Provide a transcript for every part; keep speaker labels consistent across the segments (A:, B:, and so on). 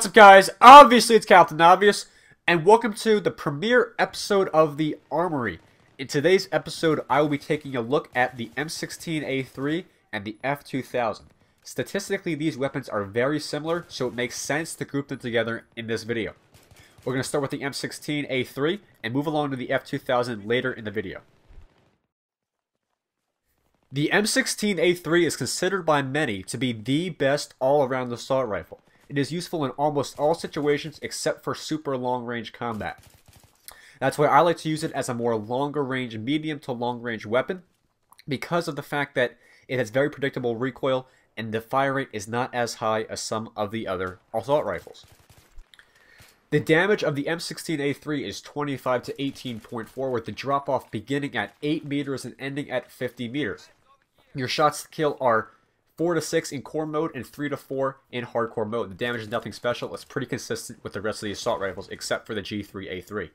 A: What's up, guys? Obviously, it's Captain Obvious, and welcome to the premiere episode of the Armory. In today's episode, I will be taking a look at the M16A3 and the F2000. Statistically, these weapons are very similar, so it makes sense to group them together in this video. We're going to start with the M16A3 and move along to the F2000 later in the video. The M16A3 is considered by many to be the best all-around assault rifle. It is useful in almost all situations except for super long-range combat. That's why I like to use it as a more longer-range, medium to long-range weapon, because of the fact that it has very predictable recoil and the fire rate is not as high as some of the other assault rifles. The damage of the M16A3 is 25 to 18.4, with the drop-off beginning at 8 meters and ending at 50 meters. Your shots to kill are 4 to 6 in core mode and 3 to 4 in hardcore mode. The damage is nothing special. It's pretty consistent with the rest of the assault rifles except for the G3A3.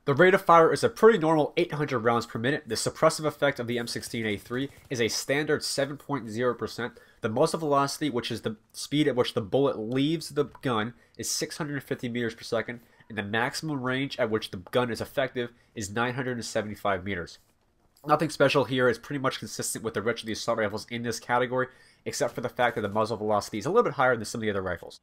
A: The rate of fire is a pretty normal 800 rounds per minute. The suppressive effect of the M16A3 is a standard 7.0%. The muzzle velocity, which is the speed at which the bullet leaves the gun, is 650 meters per second, and the maximum range at which the gun is effective is 975 meters. Nothing special here. Is pretty much consistent with the rest of the assault rifles in this category, except for the fact that the muzzle velocity is a little bit higher than some of the other rifles.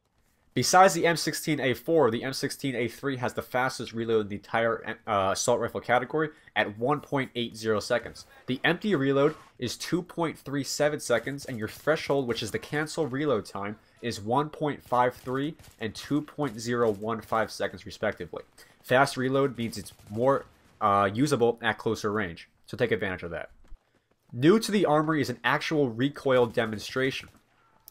A: Besides the M16A4, the M16A3 has the fastest reload in the entire assault rifle category at 1.80 seconds. The empty reload is 2.37 seconds, and your threshold, which is the cancel reload time, is 1.53 and 2.015 seconds respectively. Fast reload means it's more usable at closer range, so take advantage of that. New to the Armory is an actual recoil demonstration.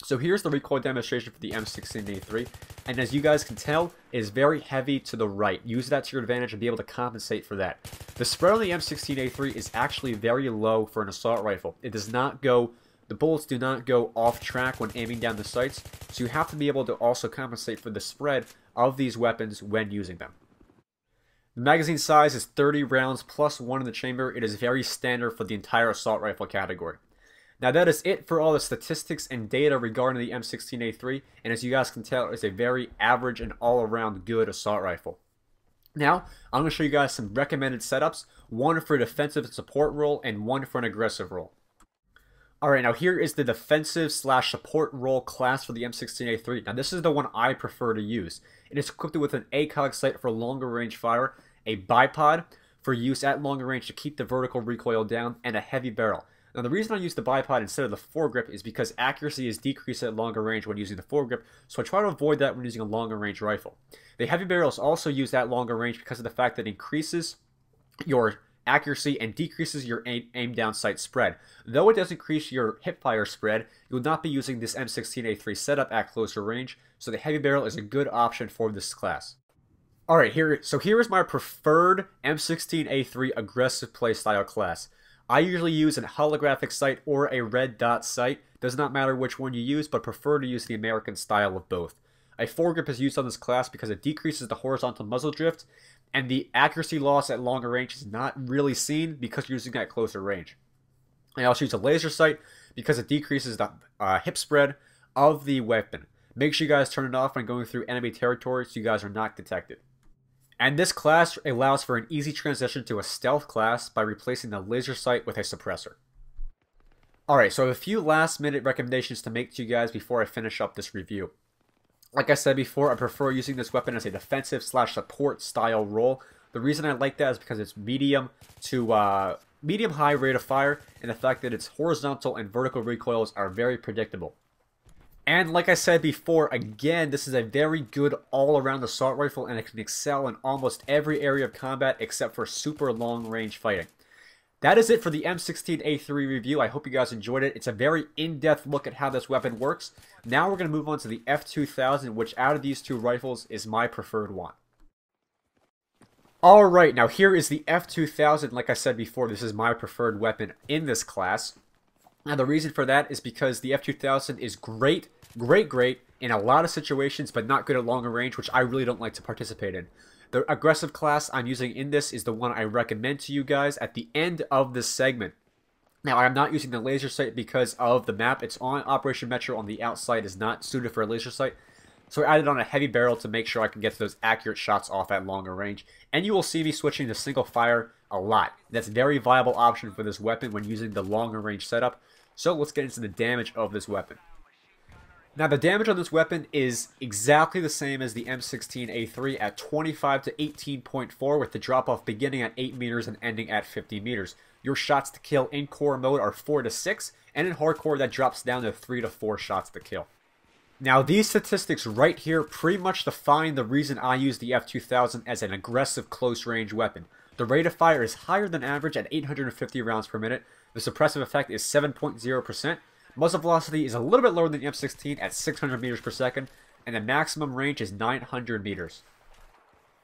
A: So here's the recoil demonstration for the M16A3, and as you guys can tell, it is very heavy to the right. Use that to your advantage and be able to compensate for that. The spread on the M16A3 is actually very low for an assault rifle. It does not go, the bullets do not go off track when aiming down the sights, so you have to be able to also compensate for the spread of these weapons when using them. The magazine size is 30 rounds plus 1 in the chamber. It is very standard for the entire assault rifle category. Now that is it for all the statistics and data regarding the M16A3, and as you guys can tell, it's a very average and all-around good assault rifle. Now, I'm going to show you guys some recommended setups, one for a defensive and support role, and one for an aggressive role. Alright, now here is the defensive / support role class for the M16A3. Now this is the one I prefer to use. It is equipped with an ACOG sight for longer range fire, a bipod for use at longer range to keep the vertical recoil down, and a heavy barrel. Now the reason I use the bipod instead of the foregrip is because accuracy is decreased at longer range when using the foregrip, so I try to avoid that when using a longer range rifle. The heavy barrel is also used at longer range because of the fact that it increases your accuracy and decreases your aim down sight spread. Though it does increase your hipfire spread, you will not be using this M16A3 setup at closer range, so the heavy barrel is a good option for this class. Alright, here is my preferred M16A3 aggressive playstyle class. I usually use a holographic sight or a red dot sight. Does not matter which one you use, but prefer to use the American style of both. A foregrip is used on this class because it decreases the horizontal muzzle drift, and the accuracy loss at longer range is not really seen because you're using it at closer range. I also use a laser sight because it decreases the hip spread of the weapon. Make sure you guys turn it off when going through enemy territory so you guys are not detected. And this class allows for an easy transition to a stealth class by replacing the laser sight with a suppressor. Alright, so I have a few last minute recommendations to make to you guys before I finish up this review. Like I said before, I prefer using this weapon as a defensive / support style role. The reason I like that is because it's medium high rate of fire, and the fact that its horizontal and vertical recoils are very predictable. And like I said before, again, this is a very good all-around assault rifle, and it can excel in almost every area of combat except for super long-range fighting. That is it for the M16A3 review. I hope you guys enjoyed it. It's a very in-depth look at how this weapon works. Now we're going to move on to the F2000, which out of these two rifles is my preferred one. Alright, now here is the F2000. Like I said before, this is my preferred weapon in this class. Now the reason for that is because the F2000 is great in a lot of situations, but not good at longer range, which I really don't like to participate in. The aggressive class I'm using in this is the one I recommend to you guys at the end of this segment. Now, I'm not using the laser sight because of the map. It's on Operation Metro on the outside, is not suited for a laser sight. So I added on a heavy barrel to make sure I can get those accurate shots off at longer range. And you will see me switching to single fire a lot. That's a very viable option for this weapon when using the longer range setup. So let's get into the damage of this weapon. Now the damage on this weapon is exactly the same as the M16A3 at 25 to 18.4, with the drop off beginning at 8 meters and ending at 50 meters. Your shots to kill in core mode are 4 to 6, and in hardcore that drops down to 3 to 4 shots to kill. Now these statistics right here pretty much define the reason I use the F2000 as an aggressive close range weapon. The rate of fire is higher than average at 850 rounds per minute. The suppressive effect is 7.0%. Muzzle velocity is a little bit lower than the M16 at 600 meters per second, and the maximum range is 900 meters.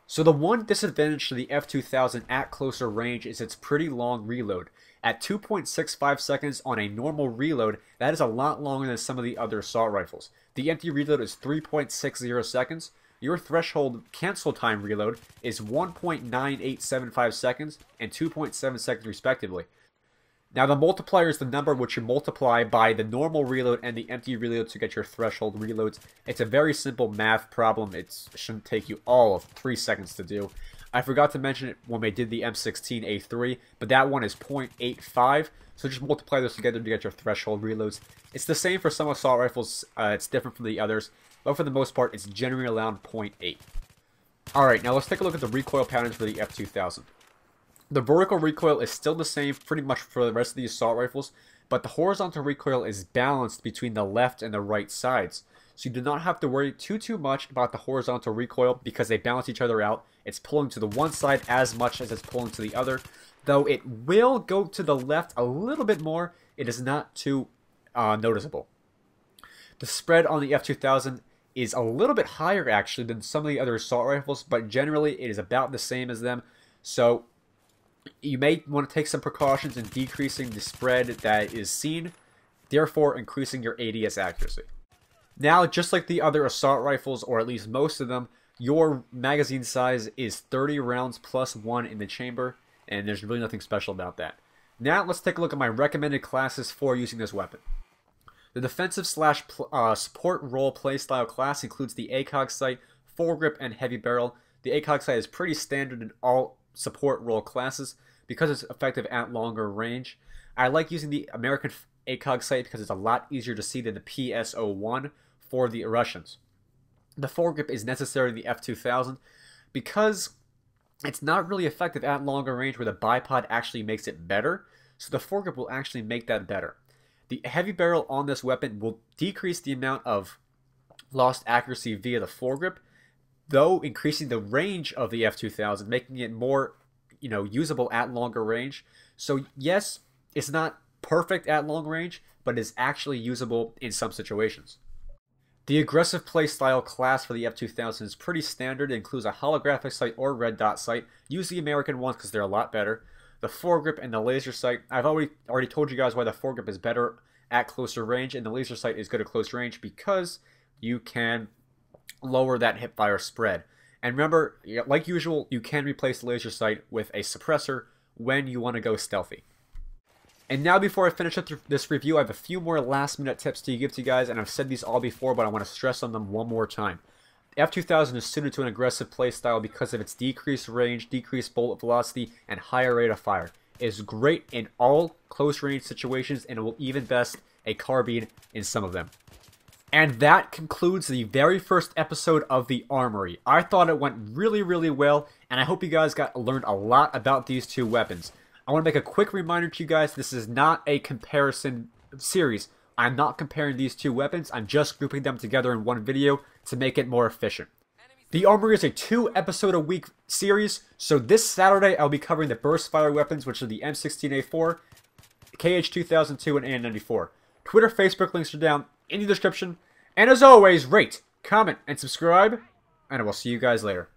A: So the one disadvantage to the F2000 at closer range is its pretty long reload. At 2.65 seconds on a normal reload, that is a lot longer than some of the other assault rifles. The empty reload is 3.60 seconds. Your threshold cancel time reload is 1.9875 seconds and 2.7 seconds respectively. Now the multiplier is the number which you multiply by the normal reload and the empty reload to get your threshold reloads. It's a very simple math problem. It shouldn't take you all of 3 seconds to do. I forgot to mention it when we did the M16A3, but that one is 0.85. So just multiply those together to get your threshold reloads. It's the same for some assault rifles. It's different from the others, but for the most part, it's generally around 0.8. Alright, now let's take a look at the recoil patterns for the F2000. The vertical recoil is still the same pretty much for the rest of the assault rifles, but the horizontal recoil is balanced between the left and the right sides. So you do not have to worry too much about the horizontal recoil because they balance each other out. It's pulling to the one side as much as it's pulling to the other. Though it will go to the left a little bit more, it is not too noticeable. The spread on the F2000 is a little bit higher actually than some of the other assault rifles, but generally it is about the same as them. So you may want to take some precautions in decreasing the spread that is seen, therefore increasing your ADS accuracy. Now, just like the other assault rifles, or at least most of them, your magazine size is 30 rounds plus 1 in the chamber, and there's really nothing special about that. Now, let's take a look at my recommended classes for using this weapon. The defensive / support role playstyle class includes the ACOG sight, foregrip, and heavy barrel. The ACOG sight is pretty standard in all support role classes because it's effective at longer range. I like using the American ACOG sight because it's a lot easier to see than the PS01 for the Russians. The foregrip is necessary in the F2000 because it's not really effective at longer range where the bipod actually makes it better, so the foregrip will actually make that better. The heavy barrel on this weapon will decrease the amount of lost accuracy via the foregrip, though increasing the range of the F2000, making it more, usable at longer range. So yes, it's not perfect at long range, but it's actually usable in some situations. The aggressive playstyle class for the F2000 is pretty standard. It includes a holographic sight or red dot sight. Use the American ones because they're a lot better. The foregrip and the laser sight, I've already told you guys why the foregrip is better at closer range and the laser sight is good at close range because you can lower that hipfire spread. And remember, like usual, you can replace the laser sight with a suppressor when you want to go stealthy. And now before I finish up this review, I have a few more last minute tips to give to you guys, and I've said these all before, but I want to stress on them one more time. The F2000 is suited to an aggressive playstyle because of its decreased range, decreased bullet velocity, and higher rate of fire. It is great in all close range situations, and it will even best a carbine in some of them. And that concludes the very first episode of the Armory. I thought it went really well, and I hope you guys learned a lot about these two weapons. I want to make a quick reminder to you guys, this is not a comparison series. I'm not comparing these two weapons, I'm just grouping them together in one video to make it more efficient. The Armory is a 2-episode-a-week series, so this Saturday I'll be covering the burst fire weapons, which are the M16A4, KH2002, and AN94. Twitter, Facebook links are down in the description. And as always, rate, comment, and subscribe, and I will see you guys later.